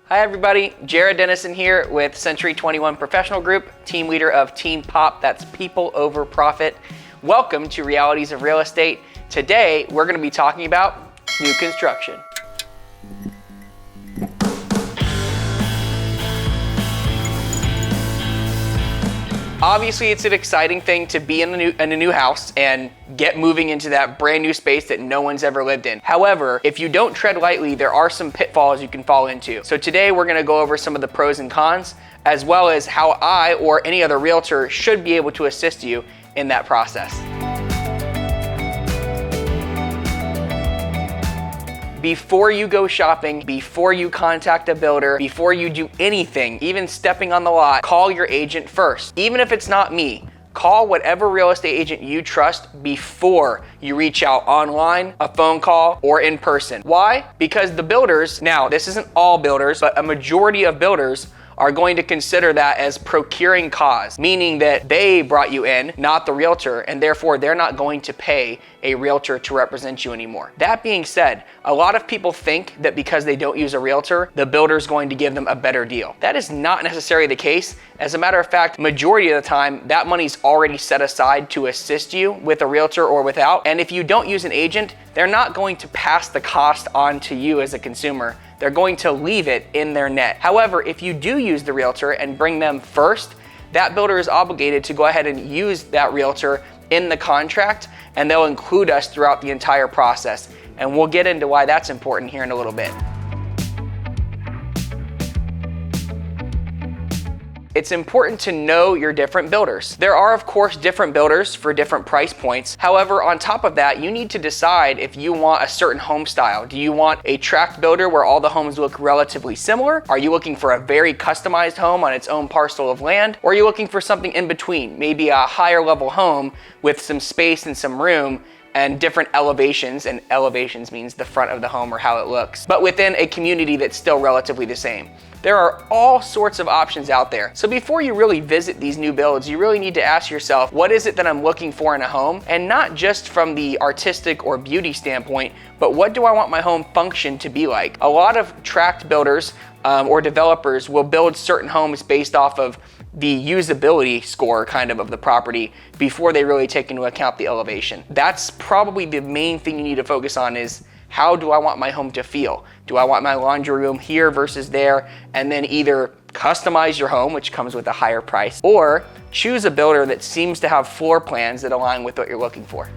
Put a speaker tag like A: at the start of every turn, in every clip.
A: Hi everybody, Jared Dennison here with Century 21 Professional Group, team leader of Team POP, that's People Over Profit. Welcome to Realities of Real Estate. Today, we're gonna be talking about new construction. Obviously, it's an exciting thing to be in a new house and get moving into that brand new space that no one's ever lived in. However, if you don't tread lightly, there are some pitfalls you can fall into. So today we're gonna go over some of the pros and cons, as well as how I or any other realtor should be able to assist you in that process. Before you go shopping, before you contact a builder, before you do anything, even stepping on the lot, call your agent first. Even if it's not me, call whatever real estate agent you trust before you reach out online, a phone call, or in person. Why? Because the builders, now this isn't all builders, but a majority of builders are going to consider that as procuring cause, meaning that they brought you in, not the realtor, and therefore they're not going to pay a realtor to represent you anymore. That being said, a lot of people think that because they don't use a realtor, the builder's going to give them a better deal. That is not necessarily the case. As a matter of fact, majority of the time, that money's already set aside to assist you with a realtor or without. And if you don't use an agent, they're not going to pass the cost on to you as a consumer. They're going to leave it in their net. However, if you do use the realtor and bring them first, that builder is obligated to go ahead and use that realtor in the contract, and they'll include us throughout the entire process. And we'll get into why that's important here in a little bit. It's important to know your different builders. There are, of course, different builders for different price points. However, on top of that, you need to decide if you want a certain home style. Do you want a tract builder where all the homes look relatively similar? Are you looking for a very customized home on its own parcel of land? Or are you looking for something in between, maybe a higher level home with some space and some room and different elevations, and elevations means the front of the home or how it looks, but within a community that's still relatively the same. There are all sorts of options out there. So before you really visit these new builds, you really need to ask yourself, what is it that I'm looking for in a home? And not just from the artistic or beauty standpoint, but what do I want my home function to be like? A lot of tract builders or developers will build certain homes based off of the usability score kind of the property before they really take into account the elevation. That's probably the main thing you need to focus on is, how do I want my home to feel? Do I want my laundry room here versus there? And then either customize your home, which comes with a higher price, or choose a builder that seems to have floor plans that align with what you're looking for.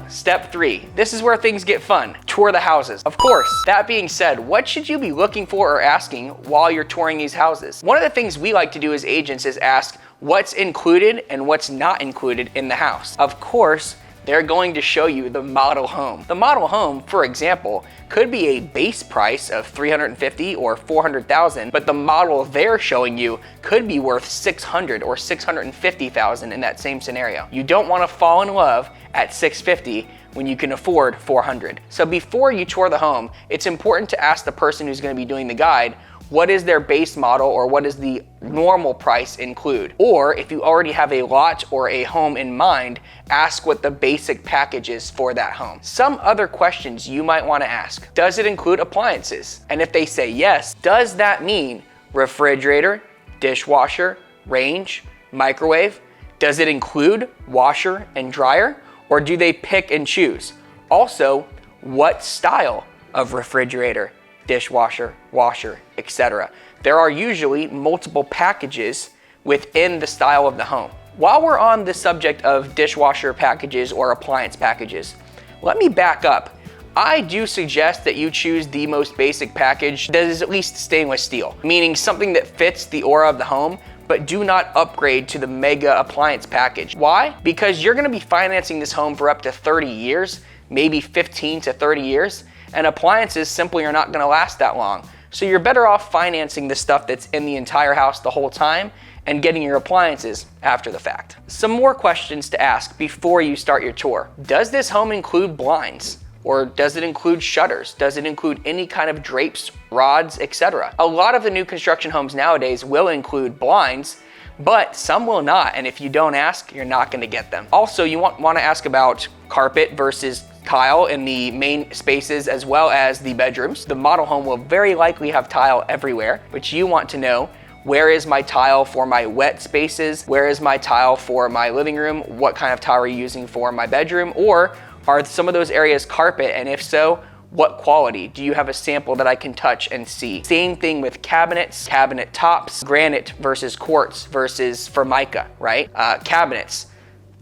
A: Step 3, this is where things get fun. Tour the houses. Of course, that being said, what should you be looking for or asking while you're touring these houses? One of the things we like to do as agents is ask what's included and what's not included in the house. Of course, they're going to show you the model home. The model home, for example, could be a base price of $350,000 or $400,000, but the model they're showing you could be worth $600,000 or $650,000 in that same scenario. You don't want to fall in love at $650,000 when you can afford $400,000. So before you tour the home, it's important to ask the person who's going to be doing the guide, what is their base model or what does the normal price include? Or if you already have a lot or a home in mind, ask what the basic package is for that home. Some other questions you might want to ask. Does it include appliances? And if they say yes, does that mean refrigerator, dishwasher, range, microwave? Does it include washer and dryer? Or do they pick and choose? Also, what style of refrigerator, dishwasher, washer, etc.? There are usually multiple packages within the style of the home. While we're on the subject of dishwasher packages or appliance packages, let me back up. I do suggest that you choose the most basic package that is at least stainless steel, meaning something that fits the aura of the home, but do not upgrade to the mega appliance package. Why? Because you're gonna be financing this home for up to 30 years, maybe 15 to 30 years, and appliances simply are not gonna last that long. So you're better off financing the stuff that's in the entire house the whole time and getting your appliances after the fact. Some more questions to ask before you start your tour. Does this home include blinds? Or does it include shutters? Does it include any kind of drapes, rods, etc.? A lot of the new construction homes nowadays will include blinds, but some will not, and if you don't ask, you're not gonna get them. Also, you want to ask about carpet versus tile in the main spaces as well as the bedrooms. The model home will very likely have tile everywhere, but you want to know, where is my tile for my wet spaces? Where is my tile for my living room? What kind of tile are you using for my bedroom? Or are some of those areas carpet? And if so, what quality? Do you have a sample that I can touch and see? Same thing with cabinets, cabinet tops, granite versus quartz versus Formica, right? Cabinets,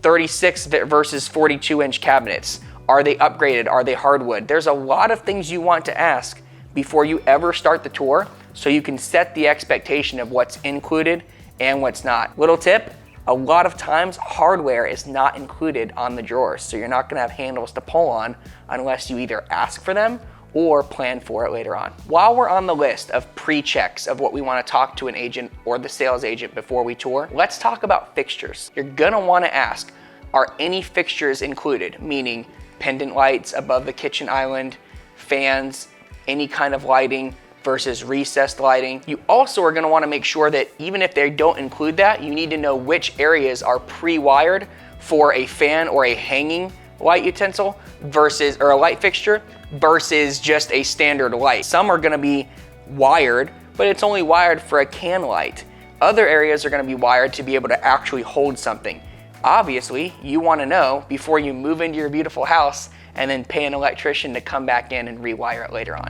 A: 36 versus 42-inch cabinets. Are they upgraded? Are they hardwood? There's a lot of things you want to ask before you ever start the tour, so you can set the expectation of what's included and what's not. Little tip, a lot of times hardware is not included on the drawers, so you're not gonna have handles to pull on unless you either ask for them or plan for it later on. While we're on the list of pre-checks of what we wanna talk to an agent or the sales agent before we tour, let's talk about fixtures. You're gonna wanna ask, are any fixtures included? Meaning pendant lights above the kitchen island, fans, any kind of lighting versus recessed lighting. You also are gonna wanna make sure that even if they don't include that, you need to know which areas are pre-wired for a fan or a hanging light utensil versus, or a light fixture versus just a standard light. Some are gonna be wired, but it's only wired for a can light. Other areas are gonna be wired to be able to actually hold something. Obviously, you wanna know before you move into your beautiful house and then pay an electrician to come back in and rewire it later on.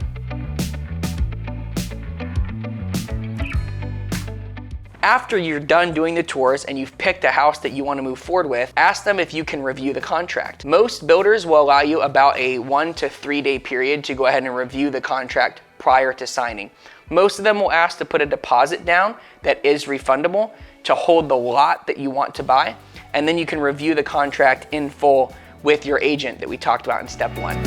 A: After you're done doing the tours and you've picked a house that you want to move forward with, ask them if you can review the contract. Most builders will allow you about a 1 to 3 day period to go ahead and review the contract prior to signing. Most of them will ask to put a deposit down that is refundable to hold the lot that you want to buy, and then you can review the contract in full with your agent that we talked about in step 1.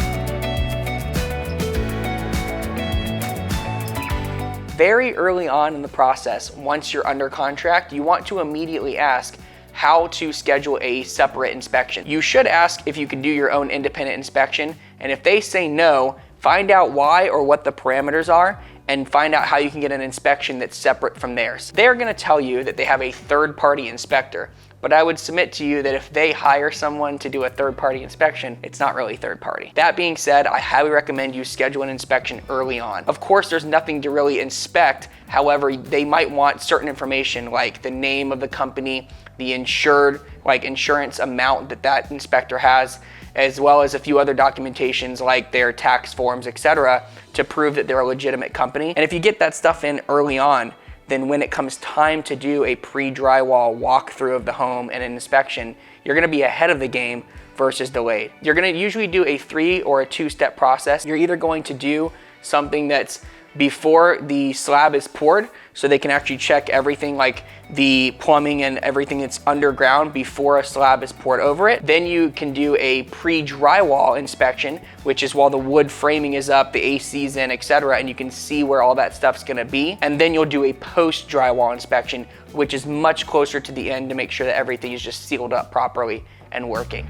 A: Very early on in the process, once you're under contract, you want to immediately ask how to schedule a separate inspection. You should ask if you can do your own independent inspection, and if they say no, find out why or what the parameters are, and find out how you can get an inspection that's separate from theirs. They're gonna tell you that they have a third-party inspector, but I would submit to you that if they hire someone to do a third-party inspection, it's not really third-party. That being said, I highly recommend you schedule an inspection early on. Of course, there's nothing to really inspect. However, they might want certain information like the name of the company, the insured, like insurance amount that that inspector has, as well as a few other documentations like their tax forms, etc., to prove that they're a legitimate company. And if you get that stuff in early on, then when it comes time to do a pre-drywall walkthrough of the home and an inspection, you're gonna be ahead of the game versus delayed. You're gonna usually do a 3 or a 2-step process. You're either going to do something that's before the slab is poured, so they can actually check everything like the plumbing and everything that's underground before a slab is poured over it. Then you can do a pre-drywall inspection, which is while the wood framing is up, the AC's in, etc., and you can see where all that stuff's gonna be. And then you'll do a post-drywall inspection, which is much closer to the end to make sure that everything is just sealed up properly and working.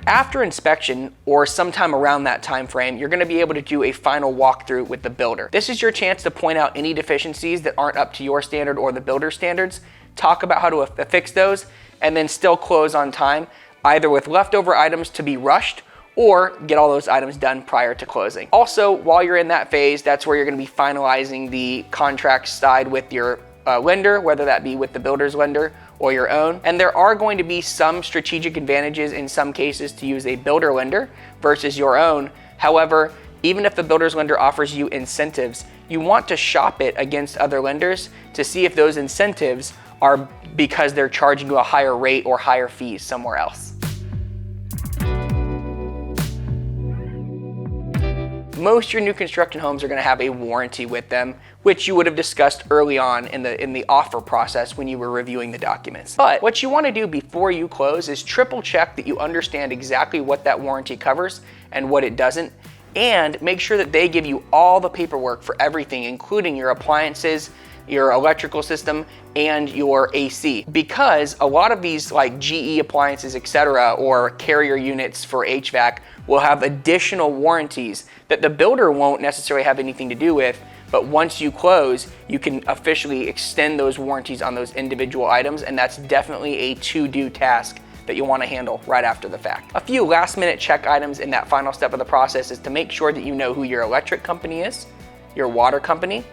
A: After inspection, or sometime around that time frame, you're gonna be able to do a final walkthrough with the builder. This is your chance to point out any deficiencies that aren't up to your standard or the builder standards, talk about how to fix those, and then still close on time, either with leftover items to be rushed or get all those items done prior to closing. Also, while you're in that phase, that's where you're gonna be finalizing the contract side with your lender, whether that be with the builder's lender or your own. And there are going to be some strategic advantages in some cases to use a builder lender versus your own. However, even if the builder's lender offers you incentives, you want to shop it against other lenders to see if those incentives are because they're charging you a higher rate or higher fees somewhere else. Most of your new construction homes are going to have a warranty with them, which you would have discussed early on in the offer process when you were reviewing the documents. But what you want to do before you close is triple check that you understand exactly what that warranty covers and what it doesn't, and make sure that they give you all the paperwork for everything, including your appliances, your electrical system, and your AC. Because a lot of these like GE appliances, etc., or Carrier units for HVAC will have additional warranties that the builder won't necessarily have anything to do with, But once you close, you can officially extend those warranties on those individual items, and that's definitely a to-do task that you want to handle right after the fact. A few last-minute check items in that final step of the process is to make sure that you know who your electric company is, your water company,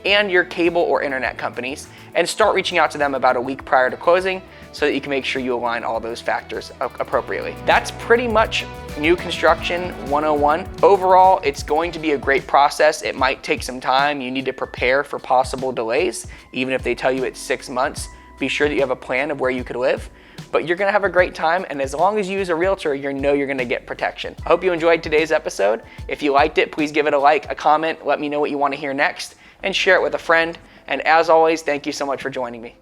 A: and your cable or internet companies, and start reaching out to them about a week prior to closing so that you can make sure you align all those factors appropriately. That's pretty much new construction 101. Overall, it's going to be a great process. It might take some time. You need to prepare for possible delays. Even if they tell you it's 6 months, be sure that you have a plan of where you could live. But you're gonna have a great time, and as long as you use a realtor, you know you're gonna get protection. I hope you enjoyed today's episode. If you liked it, please give it a like, a comment, let me know what you wanna hear next, and share it with a friend. And as always, thank you so much for joining me.